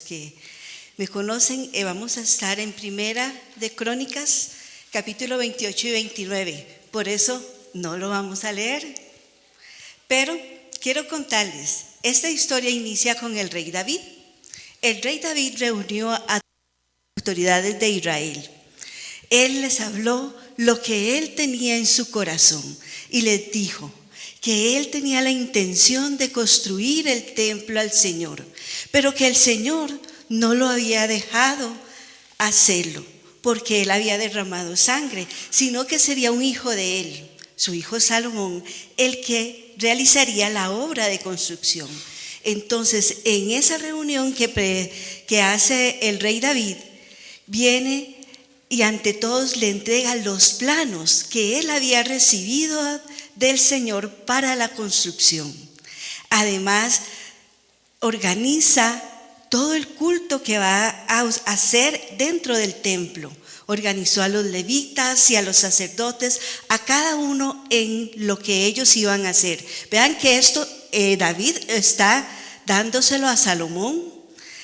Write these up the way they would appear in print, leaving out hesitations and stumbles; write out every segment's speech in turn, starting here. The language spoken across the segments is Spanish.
que me conocen, vamos a estar en Primera de Crónicas, capítulo 28 y 29. Por eso no lo vamos a leer. Pero quiero contarles, esta historia inicia con el rey David. El rey David reunió a las autoridades de Israel. Él les habló lo que él tenía en su corazón y les dijo que él tenía la intención de construir el templo al Señor, pero que el Señor no lo había dejado hacerlo porque él había derramado sangre, sino que sería un hijo de él, su hijo Salomón, el que realizaría la obra de construcción. Entonces, en esa reunión que hace el rey David, viene y ante todos le entrega los planos que él había recibido del Señor para la construcción. Además, organiza todo el culto que va a hacer dentro del templo. Organizó a los levitas y a los sacerdotes, a cada uno en lo que ellos iban a hacer. Vean que esto David está dándoselo a Salomón.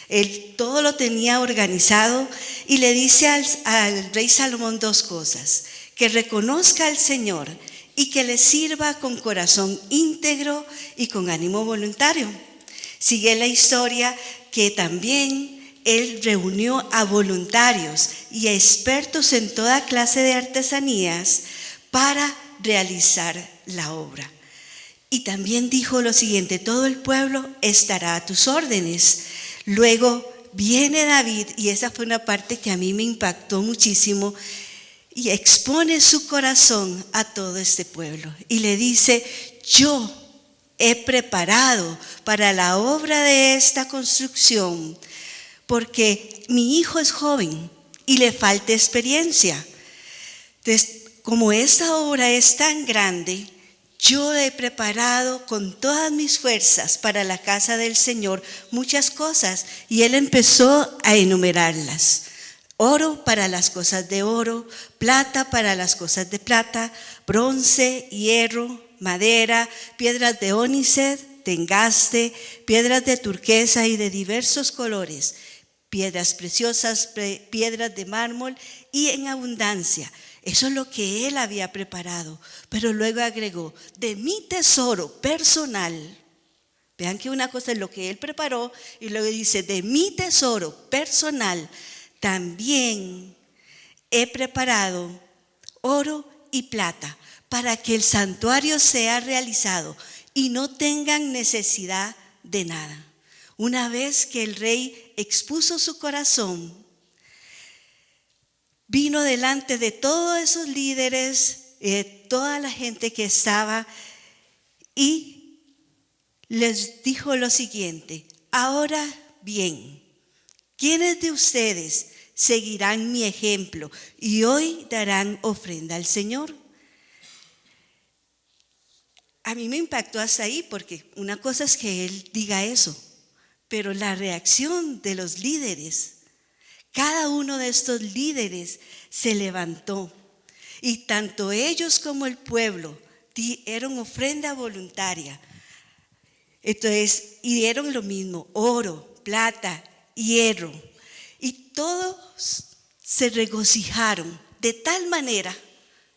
Él todo lo tenía organizado y le dice al rey Salomón dos cosas: que reconozca al Señor y que le sirva con corazón íntegro y con ánimo voluntario. Sigue la historia que también él reunió a voluntarios y a expertos en toda clase de artesanías para realizar la obra. Y también dijo lo siguiente: todo el pueblo estará a tus órdenes. Luego viene David, y esa fue una parte que a mí me impactó muchísimo, y expone su corazón a todo este pueblo. Y le dice: yo he preparado para la obra de esta construcción, porque mi hijo es joven y le falta experiencia. Entonces, como esta obra es tan grande, yo he preparado con todas mis fuerzas para la casa del Señor muchas cosas. Y él empezó a enumerarlas: oro para las cosas de oro, plata para las cosas de plata, bronce, hierro, madera, piedras de ónice, de engaste, piedras de turquesa y de diversos colores, piedras preciosas, piedras de mármol y en abundancia. Eso es lo que él había preparado. Pero luego agregó: de mi tesoro personal. Vean que una cosa es lo que él preparó y luego dice: de mi tesoro personal también he preparado oro y plata para que el santuario sea realizado y no tengan necesidad de nada. Una vez que el rey expuso su corazón, vino delante de todos esos líderes, toda la gente que estaba, y les dijo lo siguiente: ahora bien, ¿quiénes de ustedes seguirán mi ejemplo y hoy darán ofrenda al Señor? A mí me impactó hasta ahí, porque una cosa es que él diga eso, pero la reacción de los líderes, cada uno de estos líderes se levantó, y tanto ellos como el pueblo dieron ofrenda voluntaria. Entonces, y dieron lo mismo: oro, plata, hierro, y todos se regocijaron de tal manera.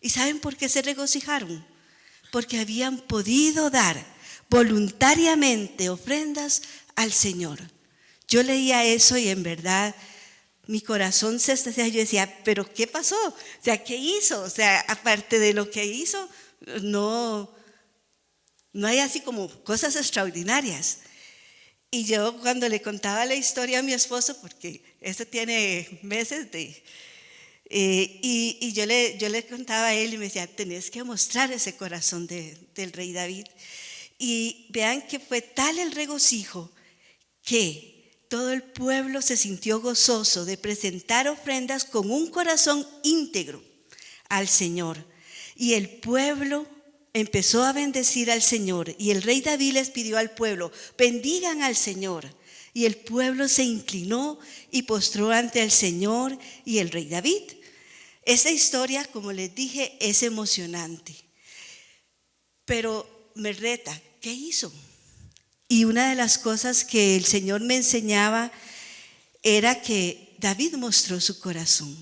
¿Y saben por qué se regocijaron? Porque habían podido dar voluntariamente ofrendas al Señor. Yo leía eso y en verdad mi corazón se estremeció. Yo decía: ¿pero qué pasó? O sea, ¿qué hizo? O sea, aparte de lo que hizo, no hay así como cosas extraordinarias. Y yo, cuando le contaba la historia a mi esposo, porque esto tiene meses y yo le contaba a él y me decía: tenés que mostrar ese corazón del rey David. Y vean que fue tal el regocijo que todo el pueblo se sintió gozoso de presentar ofrendas con un corazón íntegro al Señor. Y el pueblo empezó a bendecir al Señor. Y el rey David les pidió al pueblo: bendigan al Señor. Y el pueblo se inclinó y postró ante el Señor y el rey David. Esta historia, como les dije, es emocionante, pero me reta: ¿qué hizo? Y una de las cosas que el Señor me enseñaba era que David mostró su corazón.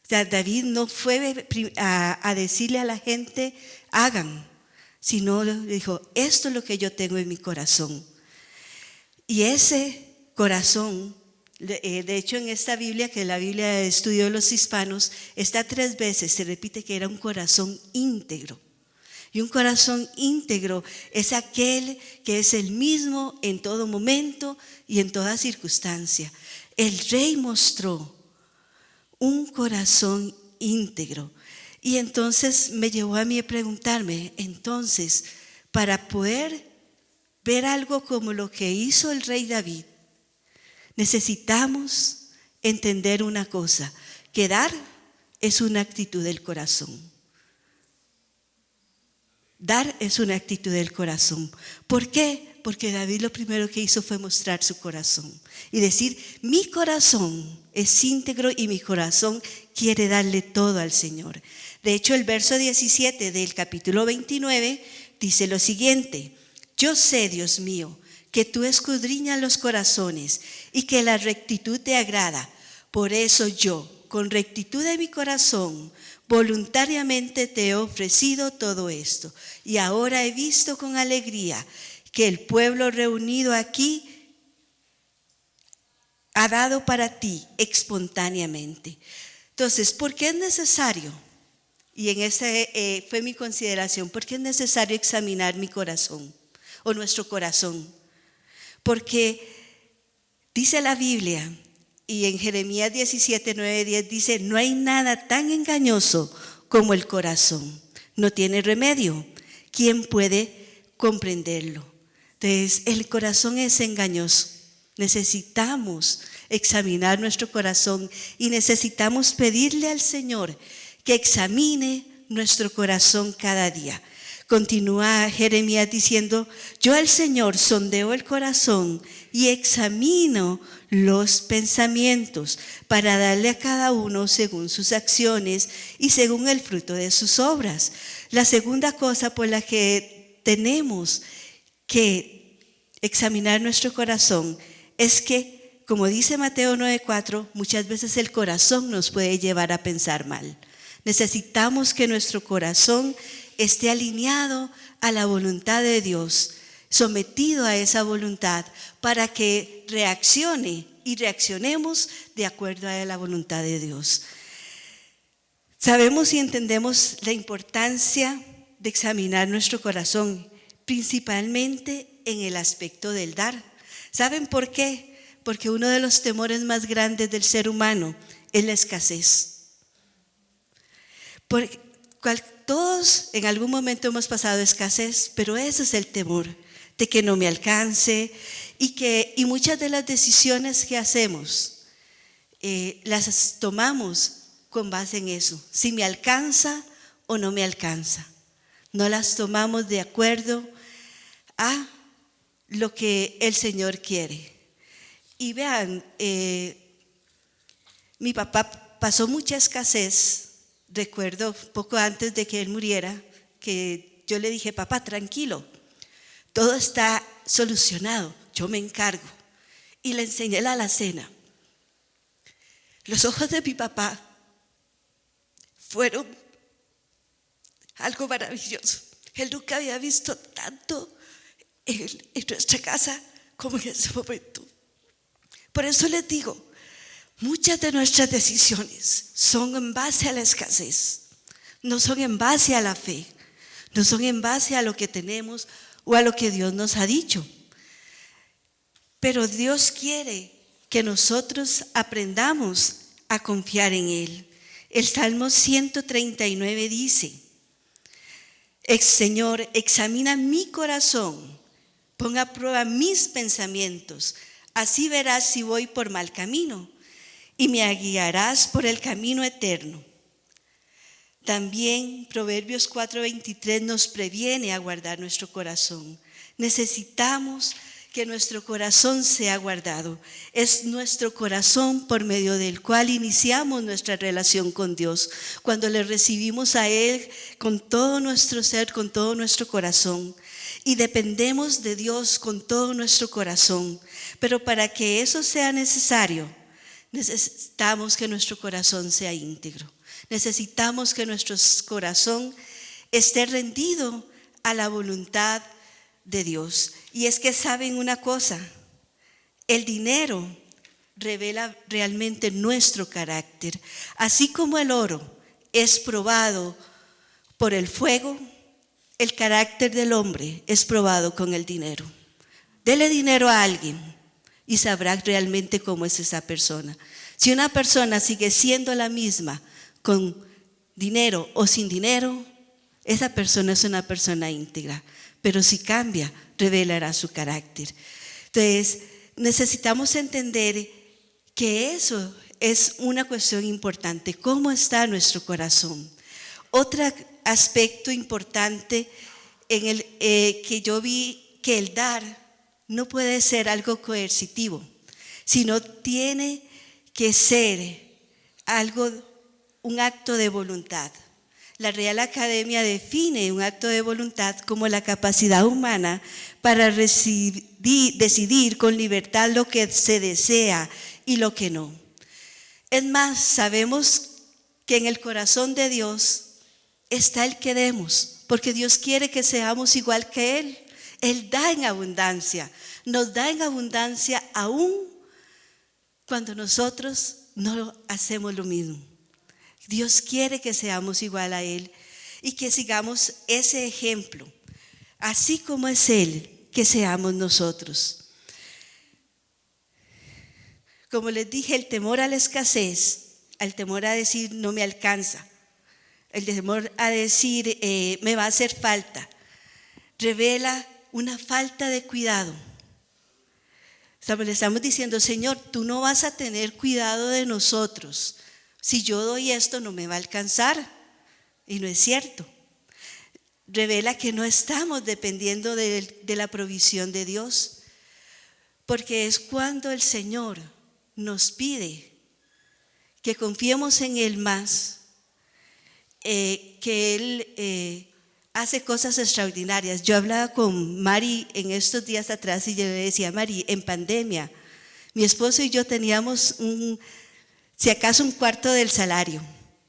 O sea, David no fue a decirle a la gente, hagan, sino le dijo, esto es lo que yo tengo en mi corazón. Y ese corazón, de hecho en esta Biblia, que es la Biblia de estudio de los hispanos, está 3 veces, se repite que era un corazón íntegro. Y un corazón íntegro es aquel que es el mismo en todo momento y en toda circunstancia. El rey mostró un corazón íntegro. Y entonces me llevó a mí a preguntarme, entonces, para poder ver algo como lo que hizo el rey David, necesitamos entender una cosa, que dar es una actitud del corazón. Dar es una actitud del corazón. ¿Por qué? Porque David lo primero que hizo fue mostrar su corazón y decir, mi corazón es íntegro y mi corazón quiere darle todo al Señor. De hecho, el verso 17 del capítulo 29 dice lo siguiente: yo sé, Dios mío, que tú escudriñas los corazones y que la rectitud te agrada. Por eso yo, con rectitud de mi corazón, voluntariamente te he ofrecido todo esto. Y ahora he visto con alegría que el pueblo reunido aquí ha dado para ti espontáneamente. Entonces, ¿por qué es necesario? Y en esa fue mi consideración. ¿Por qué es necesario examinar mi corazón o nuestro corazón? Porque dice la Biblia, y en Jeremías 17, 9, 10 dice, no hay nada tan engañoso como el corazón. No tiene remedio. ¿Quién puede comprenderlo? Entonces, el corazón es engañoso. Necesitamos examinar nuestro corazón y necesitamos pedirle al Señor que examine nuestro corazón cada día. Continúa Jeremías diciendo, yo al Señor sondeo el corazón y examino los pensamientos para darle a cada uno según sus acciones y según el fruto de sus obras. La segunda cosa por la que tenemos que examinar nuestro corazón es que, como dice Mateo 9:4, muchas veces el corazón nos puede llevar a pensar mal. Necesitamos que nuestro corazón esté alineado a la voluntad de Dios, sometido a esa voluntad para que reaccione y reaccionemos de acuerdo a la voluntad de Dios. Sabemos y entendemos la importancia de examinar nuestro corazón, principalmente en el aspecto del dar. ¿Saben por qué? Porque uno de los temores más grandes del ser humano es la escasez. Todos en algún momento hemos pasado escasez, pero ese es el temor, de que no me alcance y muchas de las decisiones que hacemos las tomamos con base en eso, si me alcanza o no me alcanza. No las tomamos de acuerdo a lo que el Señor quiere. Y vean, mi papá pasó mucha escasez. Recuerdo poco antes de que él muriera que yo le dije, papá, tranquilo, todo está solucionado, yo me encargo. Y le enseñé la alacena. Los ojos de mi papá fueron algo maravilloso. Él nunca había visto tanto en nuestra casa como en ese momento. Por eso les digo, muchas de nuestras decisiones son en base a la escasez, no son en base a la fe, no son en base a lo que tenemos o a lo que Dios nos ha dicho. Pero Dios quiere que nosotros aprendamos a confiar en Él. El Salmo 139 dice, Señor, examina mi corazón, pon a prueba mis pensamientos, así verás si voy por mal camino y me guiarás por el camino eterno. También Proverbios 4:23 nos previene a guardar nuestro corazón. Necesitamos que nuestro corazón sea guardado. Es nuestro corazón por medio del cual iniciamos nuestra relación con Dios. Cuando le recibimos a Él con todo nuestro ser, con todo nuestro corazón. Y dependemos de Dios con todo nuestro corazón. Pero para que eso sea necesario, necesitamos que nuestro corazón sea íntegro. Necesitamos que nuestro corazón esté rendido a la voluntad de Dios. Y es que saben una cosa, el dinero revela realmente nuestro carácter. Así como el oro es probado por el fuego, el carácter del hombre es probado con el dinero. Dele dinero a alguien y sabrá realmente cómo es esa persona. Si una persona sigue siendo la misma con dinero o sin dinero, esa persona es una persona íntegra. Pero si cambia, revelará su carácter. Entonces, necesitamos entender que eso es una cuestión importante. ¿Cómo está nuestro corazón? Otro aspecto importante en el que yo vi, que el dar no puede ser algo coercitivo, sino tiene que ser un acto de voluntad. La Real Academia define un acto de voluntad como la capacidad humana para decidir con libertad lo que se desea y lo que no. Es más, sabemos que en el corazón de Dios está el que demos, porque Dios quiere que seamos igual que Él. Él da en abundancia, nos da en abundancia aún cuando nosotros no hacemos lo mismo. Dios quiere que seamos igual a Él y que sigamos ese ejemplo, así como es Él, que seamos nosotros. Como les dije, el temor a la escasez, el temor a decir no me alcanza, el temor a decir me va a hacer falta, revela una falta de cuidado. Le estamos diciendo, Señor, tú no vas a tener cuidado de nosotros. Si yo doy esto no me va a alcanzar. Y no es cierto. Revela que no estamos dependiendo de la provisión de Dios. Porque es cuando el Señor nos pide que confiemos en Él más, que Él hace cosas extraordinarias. Yo hablaba con Mari en estos días atrás y yo le decía, Mari, en pandemia, mi esposo y yo teníamos si acaso un cuarto del salario.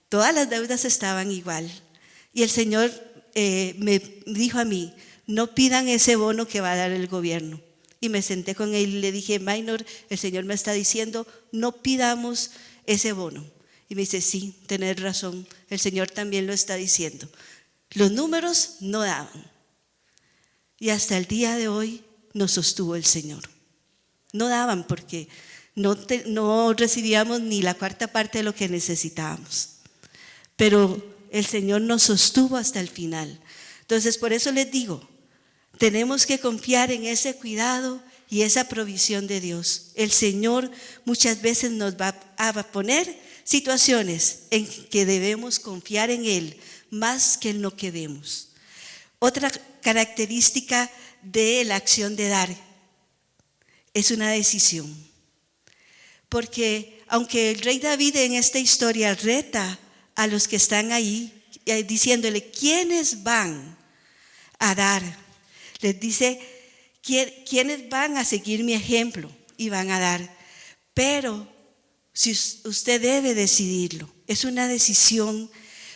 Todas las deudas estaban igual. Y el Señor me dijo a mí, no pidan ese bono que va a dar el gobierno. Y me senté con él y le dije, Maynor, el Señor me está diciendo, no pidamos ese bono. Y me dice, sí, tenés razón, el Señor también lo está diciendo. Los números no daban. Y hasta el día de hoy nos sostuvo el Señor. No daban porque no recibíamos ni la cuarta parte de lo que necesitábamos. Pero el Señor nos sostuvo hasta el final. Entonces, por eso les digo, tenemos que confiar en ese cuidado y esa provisión de Dios. El Señor muchas veces nos va a poner situaciones en que debemos confiar en Él más que en lo que vemos. Otra característica de la acción de dar es una decisión. Porque aunque el rey David en esta historia reta a los que están ahí, diciéndole, ¿quiénes van a dar? Les dice, ¿quiénes van a seguir mi ejemplo? Y van a dar. Pero si usted debe decidirlo, es una decisión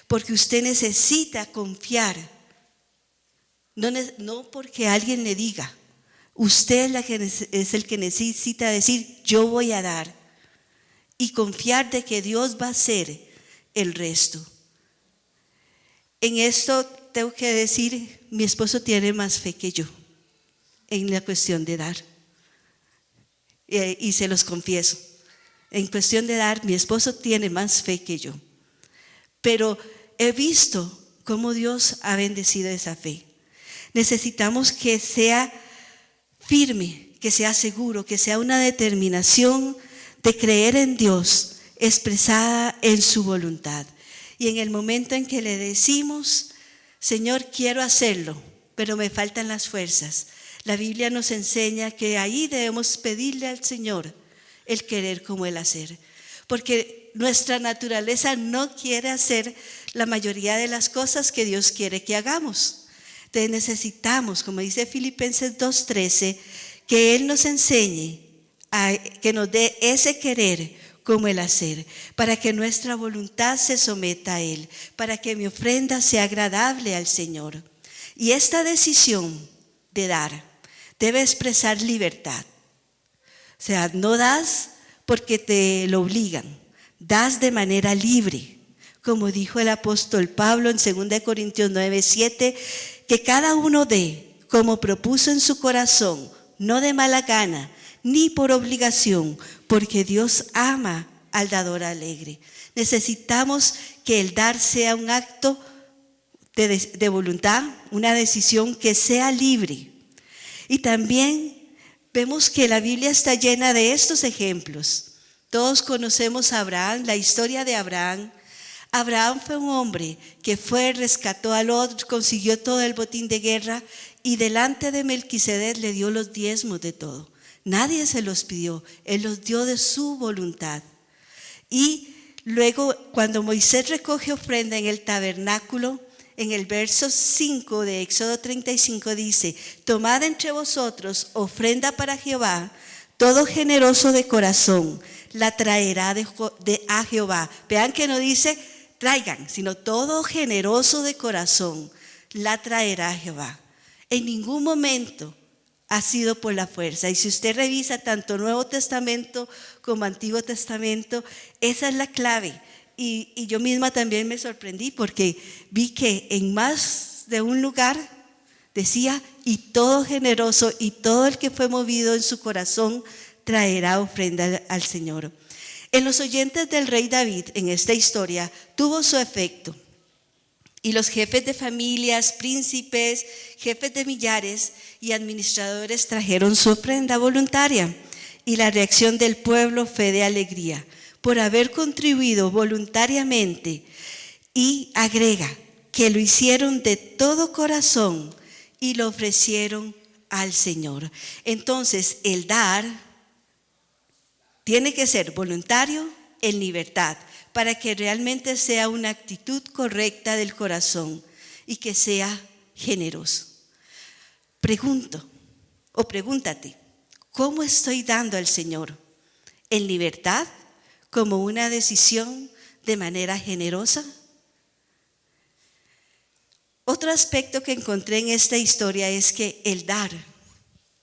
porque usted necesita confiar. No porque alguien le diga. Usted es el que necesita decir, yo voy a dar. Y confiar de que Dios va a hacer el resto. En esto tengo que decir, mi esposo tiene más fe que yo en la cuestión de dar. Y se los confieso. En cuestión de dar, mi esposo tiene más fe que yo. Pero he visto cómo Dios ha bendecido esa fe. Necesitamos que sea firme, que sea seguro, que sea una determinación de creer en Dios expresada en su voluntad. Y en el momento en que le decimos, Señor, quiero hacerlo, pero me faltan las fuerzas, La Biblia nos enseña que ahí debemos pedirle al Señor el querer como el hacer, porque nuestra naturaleza no quiere hacer la mayoría de las cosas que Dios quiere que hagamos. Entonces necesitamos, como dice Filipenses 2:13, que Él nos enseñe, que nos dé ese querer como el hacer, para que nuestra voluntad se someta a Él, para que mi ofrenda sea agradable al Señor. Y esta decisión de dar debe expresar libertad. O sea, no das porque te lo obligan, das de manera libre. Como dijo el apóstol Pablo en 2 Corintios 9:7, que cada uno dé como propuso en su corazón, no de mala gana, ni por obligación, porque Dios ama al dador alegre. Necesitamos que el dar sea un acto de voluntad, una decisión que sea libre. Y también vemos que la Biblia está llena de estos ejemplos. Todos conocemos a Abraham, la historia de Abraham. Abraham fue un hombre que fue, rescató al otro, consiguió todo el botín de guerra y delante de Melquisedec le dio los diezmos de todo. Nadie se los pidió, él los dio de su voluntad. Y luego cuando Moisés recoge ofrenda en el tabernáculo, en el verso 5 de Éxodo 35 dice: tomad entre vosotros ofrenda para Jehová, todo generoso de corazón la traerá a Jehová. Vean que no dice traigan, sino todo generoso de corazón la traerá a Jehová. En ningún momento ha sido por la fuerza. Y si usted revisa tanto Nuevo Testamento como Antiguo Testamento, esa es la clave. Y yo misma también me sorprendí porque vi que en más de un lugar decía: y todo generoso y todo el que fue movido en su corazón traerá ofrenda al Señor. En los oyentes del rey David, en esta historia, tuvo su efecto. Y los jefes de familias, príncipes, jefes de millares y administradores trajeron su ofrenda voluntaria. Y la reacción del pueblo fue de alegría por haber contribuido voluntariamente. Y agrega que lo hicieron de todo corazón y lo ofrecieron al Señor. Entonces, el dar tiene que ser voluntario, en libertad, para que realmente sea una actitud correcta del corazón y que sea generoso. Pregunto o pregúntate: ¿cómo estoy dando al Señor? ¿En libertad, como una decisión de manera generosa? Otro aspecto que encontré en esta historia es que el dar,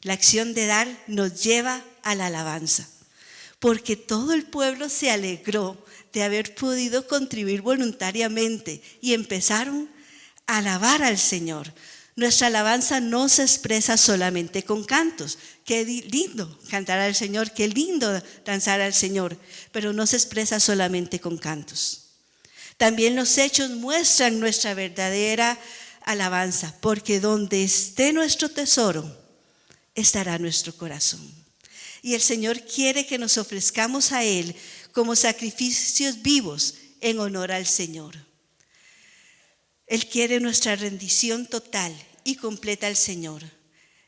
la acción de dar, nos lleva a la alabanza, porque todo el pueblo se alegró de haber podido contribuir voluntariamente y empezaron a alabar al Señor. Nuestra alabanza no se expresa solamente con cantos. Qué lindo cantar al Señor, qué lindo danzar al Señor, pero no se expresa solamente con cantos. También los hechos muestran nuestra verdadera alabanza, porque donde esté nuestro tesoro, estará nuestro corazón. Y el Señor quiere que nos ofrezcamos a Él como sacrificios vivos en honor al Señor. Él quiere nuestra rendición total y completa al Señor.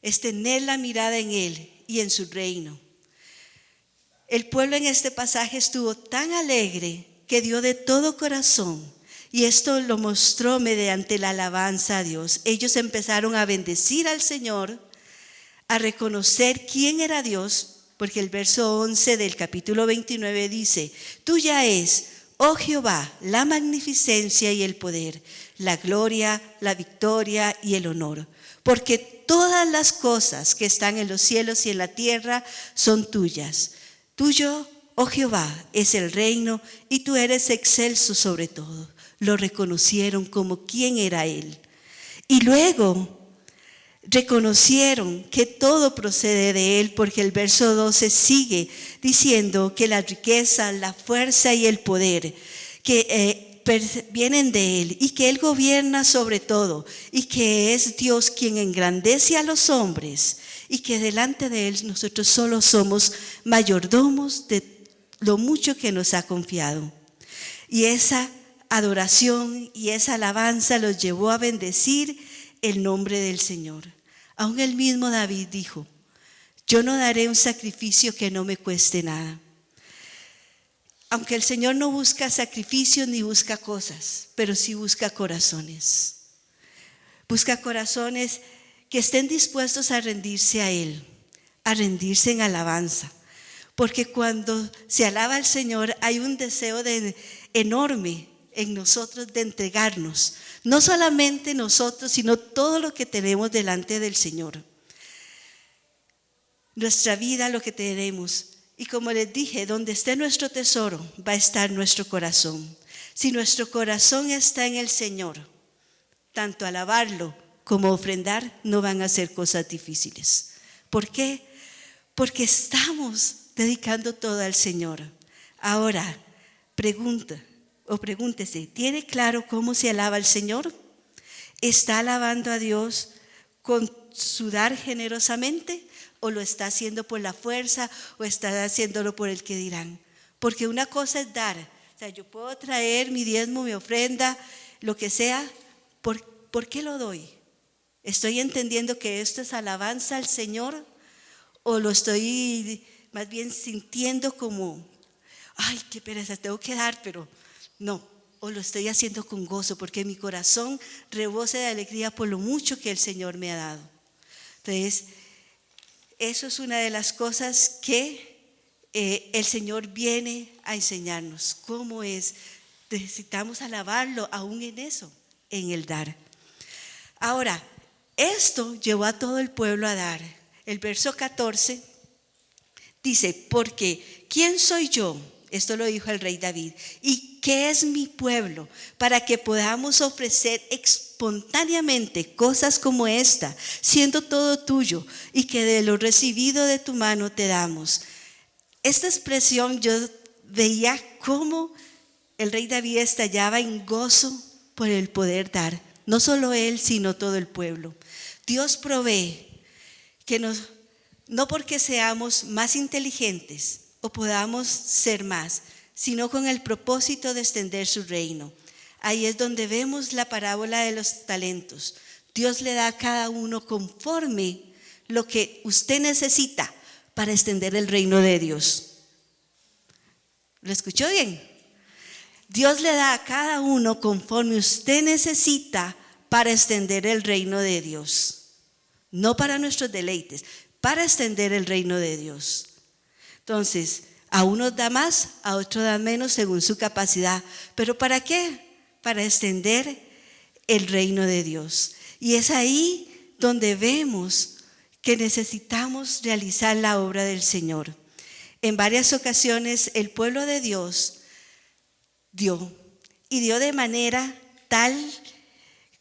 Es tener la mirada en Él y en su reino. El pueblo en este pasaje estuvo tan alegre que dio de todo corazón, y esto lo mostró mediante la alabanza a Dios. Ellos empezaron a bendecir al Señor, a reconocer quién era Dios, porque el verso 11 del capítulo 29 dice: tuya es, oh Jehová, la magnificencia y el poder, la gloria, la victoria y el honor, porque todas las cosas que están en los cielos y en la tierra son tuyas. Tuyo, oh Jehová, es el reino y tú eres excelso sobre todo. Lo reconocieron como quién era Él. Y luego reconocieron que todo procede de Él, porque el verso 12 sigue diciendo que la riqueza, la fuerza y el poder que vienen de Él, y que Él gobierna sobre todo, y que es Dios quien engrandece a los hombres, y que delante de Él nosotros solo somos mayordomos de lo mucho que nos ha confiado. Y esa adoración y esa alabanza los llevó a bendecir el nombre del Señor. Aún el mismo David dijo: yo no daré un sacrificio que no me cueste nada. Aunque el Señor no busca sacrificios ni busca cosas, pero sí busca corazones. Busca corazones que estén dispuestos a rendirse a Él, a rendirse en alabanza. Porque cuando se alaba al Señor hay un deseo enorme en nosotros de entregarnos. No solamente nosotros, sino todo lo que tenemos delante del Señor. Nuestra vida, lo que tenemos. Y como les dije, donde esté nuestro tesoro, va a estar nuestro corazón. Si nuestro corazón está en el Señor, tanto alabarlo como ofrendar no van a ser cosas difíciles. ¿Por qué? Porque estamos dedicando todo al Señor. Ahora, pregúntese, ¿tiene claro cómo se alaba al Señor? ¿Está alabando a Dios con su dar generosamente? ¿O lo está haciendo por la fuerza? ¿O está haciéndolo por el que dirán? Porque una cosa es dar. O sea, yo puedo traer mi diezmo, mi ofrenda, lo que sea. ¿Por qué lo doy? ¿Estoy entendiendo que esto es alabanza al Señor? ¿O lo estoy más bien sintiendo como, ay, qué pereza, tengo que dar, pero no? ¿O lo estoy haciendo con gozo? Porque mi corazón rebosa de alegría por lo mucho que el Señor me ha dado. Entonces, eso es una de las cosas que el Señor viene a enseñarnos. ¿Cómo es? Necesitamos alabarlo aún en eso, en el dar. Ahora, esto llevó a todo el pueblo a dar. El verso 14 dice: porque ¿quién soy yo? Esto lo dijo el rey David. ¿Y qué es mi pueblo para que podamos ofrecer espontáneamente cosas como esta, siendo todo tuyo, y que de lo recibido de tu mano te damos? Esta expresión yo veía cómo el rey David estallaba en gozo por el poder dar. No solo él, sino todo el pueblo. Dios provee que no porque seamos más inteligentes o podamos ser más, sino con el propósito de extender su reino. Ahí es donde vemos la parábola de los talentos. Dios le da a cada uno conforme lo que usted necesita para extender el reino de Dios. ¿Lo escuchó bien? Dios le da a cada uno conforme usted necesita para extender el reino de Dios. No para nuestros deleites, para extender el reino de Dios. Entonces, a unos da más, a otros da menos según su capacidad. ¿Pero para qué? Para extender el reino de Dios. Y es ahí donde vemos que necesitamos realizar la obra del Señor. En varias ocasiones el pueblo de Dios dio de manera tal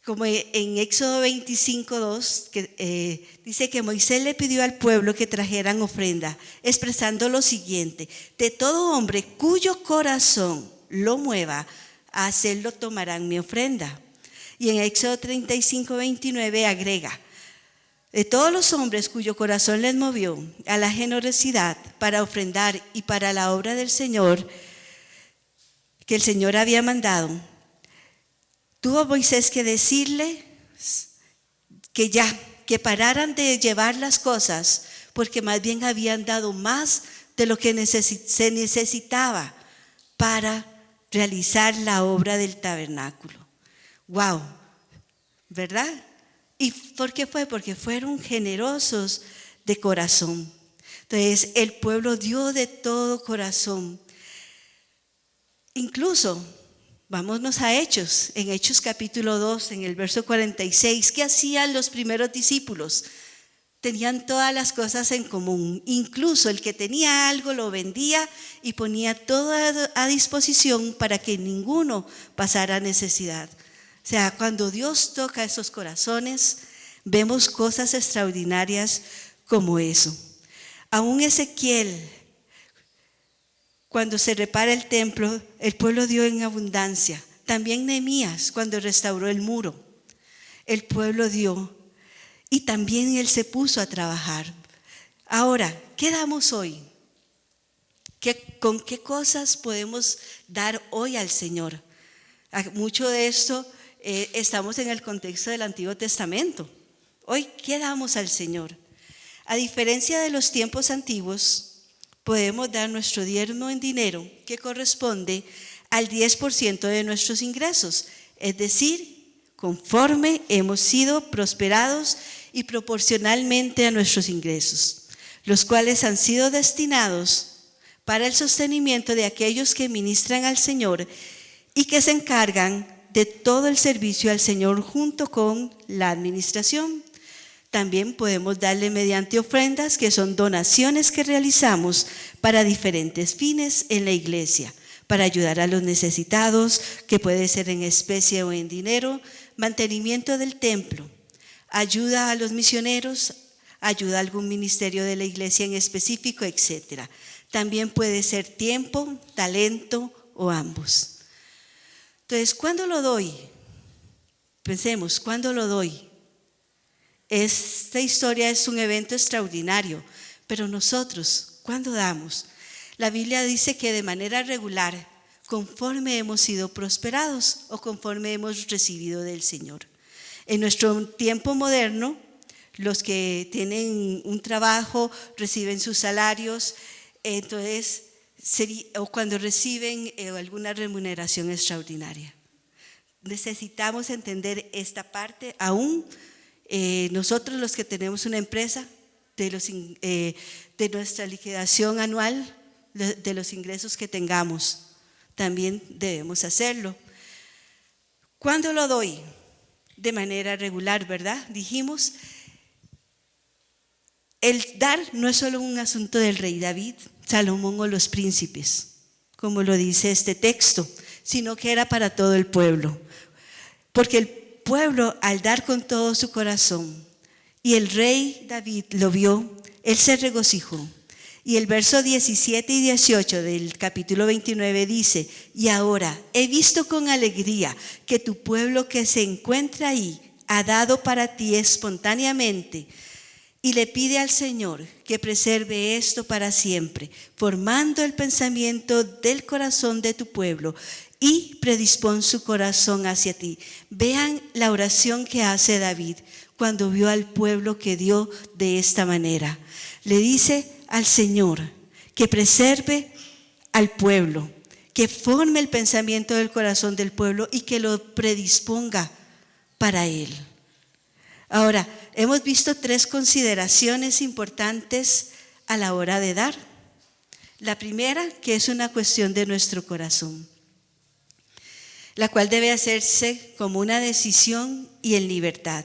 como en Éxodo 25:2, que dice que Moisés le pidió al pueblo que trajeran ofrenda, expresando lo siguiente: de todo hombre cuyo corazón lo mueva, a hacerlo tomarán mi ofrenda. Y en Éxodo 35:29 agrega: de todos los hombres cuyo corazón les movió a la generosidad para ofrendar y para la obra del Señor que el Señor había mandado, tuvo Moisés que decirle que pararan de llevar las cosas, porque más bien habían dado más de lo que se necesitaba para realizar la obra del tabernáculo. ¡Wow! ¿Verdad? ¿Y por qué fue? Porque fueron generosos de corazón. Entonces el pueblo dio de todo corazón. Incluso, vámonos a Hechos, en Hechos capítulo 2, en el verso 46, ¿qué hacían los primeros discípulos? Tenían todas las cosas en común. Incluso el que tenía algo lo vendía y ponía todo a disposición para que ninguno pasara necesidad. O sea, cuando Dios toca esos corazones, vemos cosas extraordinarias como eso. Aún Ezequiel, cuando se repara el templo, el pueblo dio en abundancia. También Nehemías, cuando restauró el muro, el pueblo dio. Y también él se puso a trabajar. Ahora, ¿qué damos hoy? ¿Con qué cosas podemos dar hoy al Señor? Mucho de esto estamos en el contexto del Antiguo Testamento. Hoy, ¿qué damos al Señor? A diferencia de los tiempos antiguos, podemos dar nuestro diezmo en dinero, que corresponde al 10% de nuestros ingresos, es decir, conforme hemos sido prosperados y proporcionalmente a nuestros ingresos, los cuales han sido destinados para el sostenimiento de aquellos que ministran al Señor y que se encargan de todo el servicio al Señor junto con la administración. También podemos darle mediante ofrendas, que son donaciones que realizamos para diferentes fines en la iglesia, para ayudar a los necesitados, que puede ser en especie o en dinero, mantenimiento del templo, ayuda a los misioneros, ayuda a algún ministerio de la iglesia en específico, etc. También puede ser tiempo, talento o ambos. Entonces, ¿cuándo lo doy? Pensemos, ¿cuándo lo doy? Esta historia es un evento extraordinario, pero nosotros, ¿cuándo damos? La Biblia dice que de manera regular, conforme hemos sido prosperados o conforme hemos recibido del Señor. En nuestro tiempo moderno, los que tienen un trabajo reciben sus salarios, entonces, o cuando reciben alguna remuneración extraordinaria. Necesitamos entender esta parte. Aún nosotros, los que tenemos una empresa, de nuestra liquidación anual, de los ingresos que tengamos, también debemos hacerlo. ¿Cuándo lo doy? De manera regular, ¿verdad? Dijimos, el dar no es solo un asunto del rey David, Salomón o los príncipes, como lo dice este texto, sino que era para todo el pueblo. Porque el pueblo, al dar con todo su corazón, y el rey David lo vio, él se regocijó. Y el verso 17 y 18 del capítulo 29 dice: y ahora he visto con alegría que tu pueblo que se encuentra ahí ha dado para ti espontáneamente, y le pide al Señor que preserve esto para siempre, formando el pensamiento del corazón de tu pueblo y predispón su corazón hacia ti. Vean la oración que hace David cuando vio al pueblo que dio de esta manera. Le dice al Señor que preserve al pueblo, que forme el pensamiento del corazón del pueblo y que lo predisponga para él. Ahora, hemos visto 3 consideraciones importantes a la hora de dar. La primera, que es una cuestión de nuestro corazón, la cual debe hacerse como una decisión y en libertad,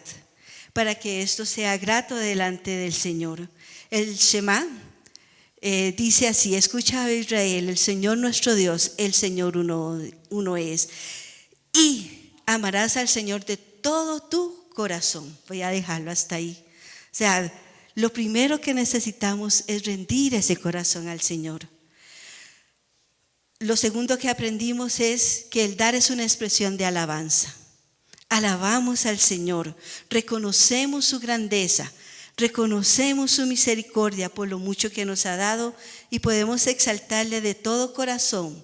para que esto sea grato delante del Señor. El Shema dice así: escucha, Israel, el Señor nuestro Dios, el Señor uno es, y amarás al Señor de todo tu corazón. Voy a dejarlo hasta ahí. O sea, lo primero que necesitamos es rendir ese corazón al Señor. Lo segundo que aprendimos es que el dar es una expresión de alabanza. Alabamos al Señor, reconocemos su grandeza, reconocemos su misericordia por lo mucho que nos ha dado y podemos exaltarle de todo corazón,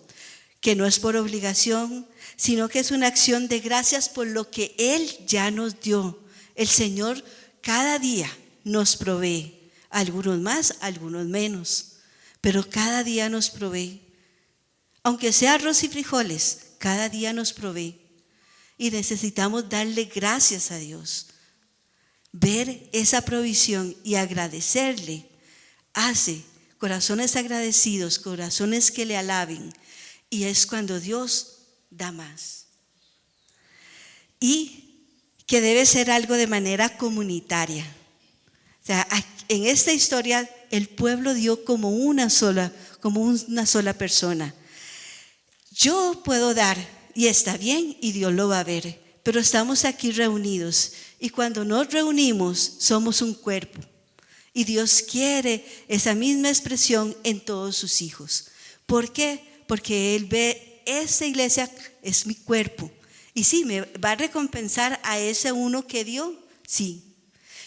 que no es por obligación, sino que es una acción de gracias por lo que Él ya nos dio. El Señor cada día nos provee, algunos más, algunos menos, pero cada día nos provee. Aunque sea arroz y frijoles, cada día nos provee. Y necesitamos darle gracias a Dios. Ver esa provisión y agradecerle hace corazones agradecidos, corazones que le alaben. Y es cuando Dios da más. Y que debe ser algo de manera comunitaria. O sea, en esta historia el pueblo dio como una sola persona. Yo puedo dar y está bien y Dios lo va a ver, pero estamos aquí reunidos y cuando nos reunimos somos un cuerpo y Dios quiere esa misma expresión en todos sus hijos. ¿Por qué? Porque Él ve, esa iglesia es mi cuerpo y sí, me va a recompensar a ese uno que dio, sí,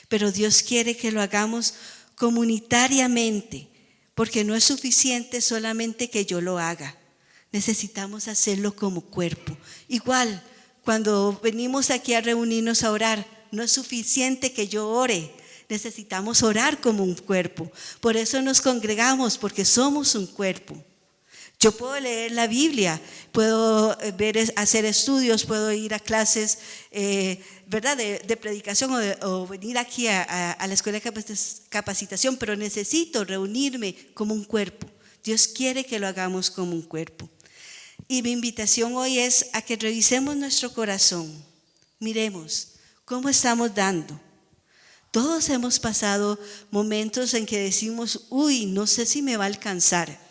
pero Dios quiere que lo hagamos comunitariamente, porque no es suficiente solamente que yo lo haga. Necesitamos hacerlo como cuerpo. Igual, cuando venimos aquí a reunirnos a orar, No es suficiente que yo ore. Necesitamos orar como un cuerpo. Por eso nos congregamos, porque somos un cuerpo. Yo puedo leer la Biblia, puedo hacer estudios, puedo ir a clases ¿verdad? De predicación o venir aquí a la escuela de capacitación, pero necesito reunirme como un cuerpo. Dios quiere que lo hagamos como un cuerpo. Y mi invitación hoy es a que revisemos nuestro corazón. Miremos cómo estamos dando. Todos hemos pasado momentos en que decimos, uy, no sé si me va a alcanzar.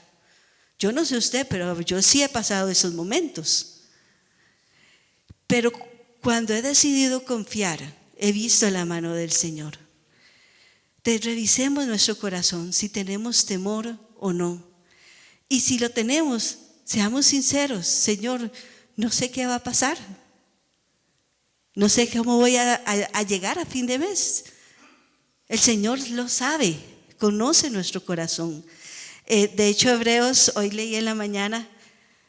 Yo no sé usted, pero yo sí he pasado esos momentos. Pero cuando he decidido confiar, he visto la mano del Señor. Revisemos nuestro corazón, si tenemos temor o no. Y si lo tenemos, seamos sinceros. Señor, no sé qué va a pasar. No sé cómo voy a llegar a fin de mes. El Señor lo sabe, conoce nuestro corazón. De hecho, Hebreos, hoy leí en la mañana,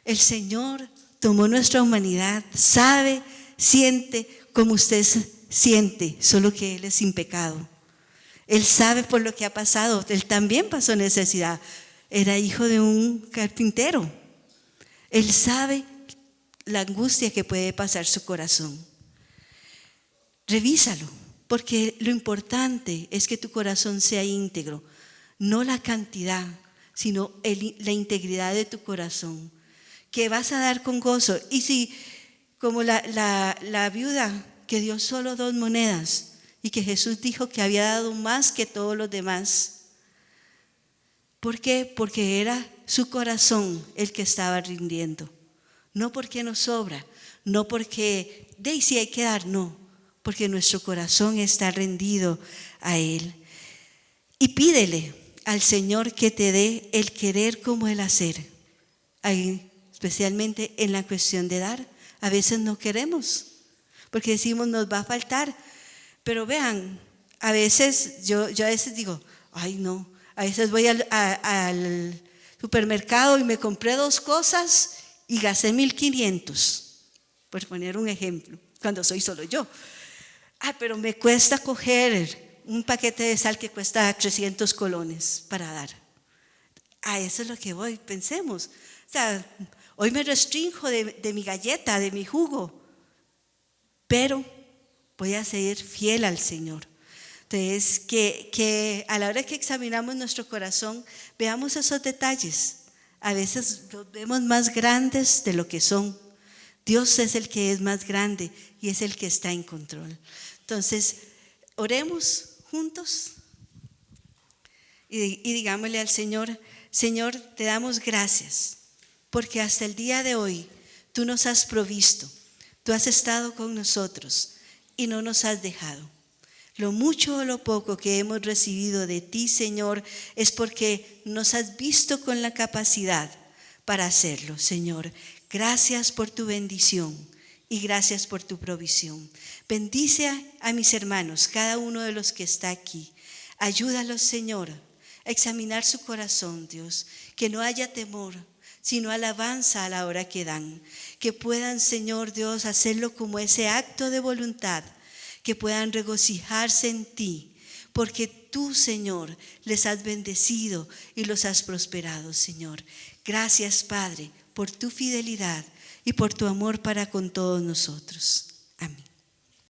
el Señor tomó nuestra humanidad, sabe, siente como usted siente, solo que Él es sin pecado. Él sabe por lo que ha pasado, Él también pasó necesidad, era hijo de un carpintero. Él sabe la angustia que puede pasar su corazón. Revísalo, porque lo importante es que tu corazón sea íntegro, no la cantidad, sino la integridad de tu corazón, que vas a dar con gozo. Y si, como la viuda que dio solo 2 monedas y que Jesús dijo que había dado más que todos los demás, ¿por qué? Porque era su corazón el que estaba rindiendo, no porque nos sobra, no porque si hay que dar, no, porque nuestro corazón está rendido a Él. Y pídele al Señor que te dé el querer como el hacer. Ahí, especialmente en la cuestión de dar, a veces no queremos, porque decimos nos va a faltar. Pero vean, a veces yo a veces digo, ay no, a veces voy al supermercado y me compré 2 cosas y gasté 1,500, por poner un ejemplo, cuando soy solo yo. Pero me cuesta coger un paquete de sal que cuesta 300 colones para dar. A eso es lo que voy, pensemos. O sea, hoy me restrinjo de mi galleta, de mi jugo, pero voy a ser fiel al Señor. Entonces, que a la hora que examinamos nuestro corazón, veamos esos detalles. A veces los vemos más grandes de lo que son. Dios es el que es más grande y es el que está en control. Entonces, oremos juntos y digámosle al Señor, Señor, te damos gracias porque hasta el día de hoy tú nos has provisto, tú has estado con nosotros y no nos has dejado. Lo mucho o lo poco que hemos recibido de ti, Señor, es porque nos has visto con la capacidad para hacerlo, Señor. Gracias por tu bendición y gracias por tu provisión. Bendice a mis hermanos, cada uno de los que está aquí. Ayúdalos, Señor, a examinar su corazón, Dios, que no haya temor, sino alabanza a la hora que dan. Que puedan, Señor Dios, hacerlo como ese acto de voluntad, que puedan regocijarse en ti, porque tú, Señor, les has bendecido y los has prosperado, Señor. Gracias, Padre, por tu fidelidad y por tu amor para con todos nosotros.